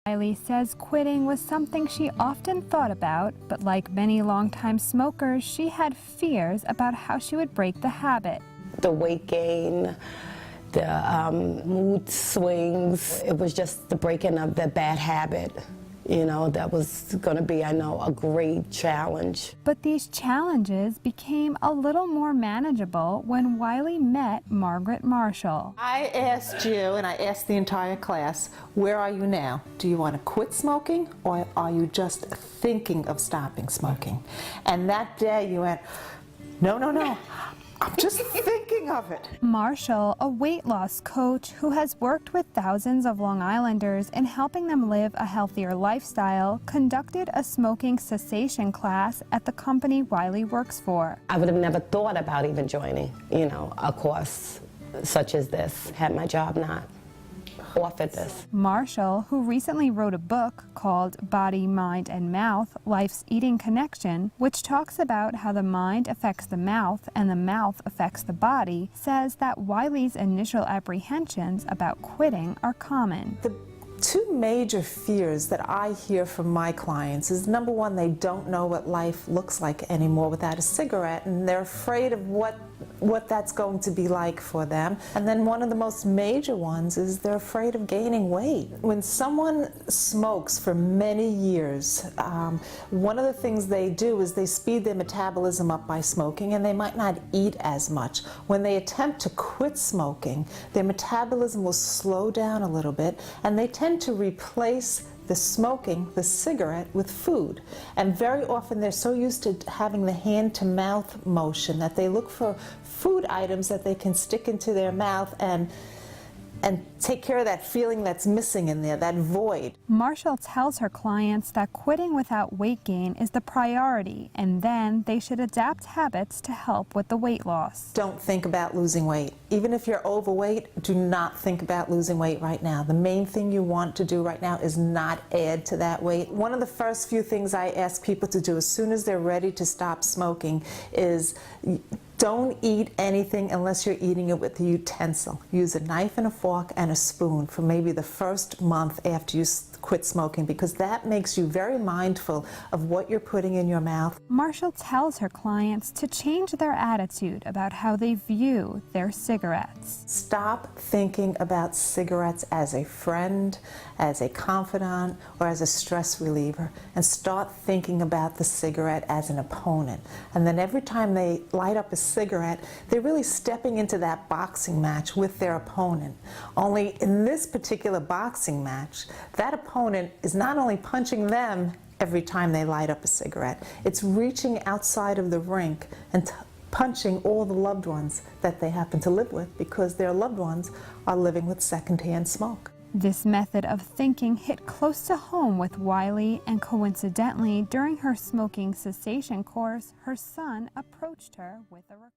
Wiley says quitting was something she often thought about, but like many longtime smokers, she had fears about how she would break the habit. The weight gain, the mood swings, it was just the breaking of the bad habit. You know, that was going to be, I know, a great challenge. But these challenges became a little more manageable when Wiley met Margaret Marshall. I asked you, and I asked the entire class, where are you now? Do you want to quit smoking, or are you just thinking of stopping smoking? And that day you went, no, no, no. I'm just thinking of it. Marshall, a weight loss coach who has worked with thousands of Long Islanders in helping them live a healthier lifestyle, conducted a smoking cessation class at the company Wiley works for. I would have never thought about even joining, you know, a course such as this, had my job not offered this. Marshall, who recently wrote a book called Body, Mind, and Mouth, Life's Eating Connection, which talks about how the mind affects the mouth and the mouth affects the body, says that Wiley's initial apprehensions about quitting are common. The two major fears that I hear from my clients is, number one, they don't know what life looks like anymore without a cigarette, and they're afraid of what that's going to be like for them. And then one of the most major ones is they're afraid of gaining weight. When someone smokes for many years, one of the things they do is they speed their metabolism up by smoking, and they might not eat as much. When they attempt to quit smoking, their metabolism will slow down a little bit, and they tend to replace the smoking, the cigarette, with food. And very often they're so used to having the hand-to-mouth motion that they look for food items that they can stick into their mouth and take care of that feeling that's missing in there, that void. Marshall tells her clients that quitting without weight gain is the priority, and then they should adapt habits to help with the weight loss. Don't think about losing weight. Even if you're overweight, do not think about losing weight right now. The main thing you want to do right now is not add to that weight. One of the first few things I ask people to do as soon as they're ready to stop smoking is don't eat anything unless you're eating it with a utensil. Use a knife and a fork and a spoon for maybe the first month after you quit smoking, because that makes you very mindful of what you're putting in your mouth. Marshall tells her clients to change their attitude about how they view their cigarettes. Stop thinking about cigarettes as a friend, as a confidant, or as a stress reliever, and start thinking about the cigarette as an opponent. And then every time they light up a cigarette, they're really stepping into that boxing match with their opponent. Only in this particular boxing match, that opponent is not only punching them every time they light up a cigarette, it's reaching outside of the rink and punching all the loved ones that they happen to live with, because their loved ones are living with secondhand smoke. This method of thinking hit close to home with Wiley, and coincidentally, during her smoking cessation course, her son approached her with a request.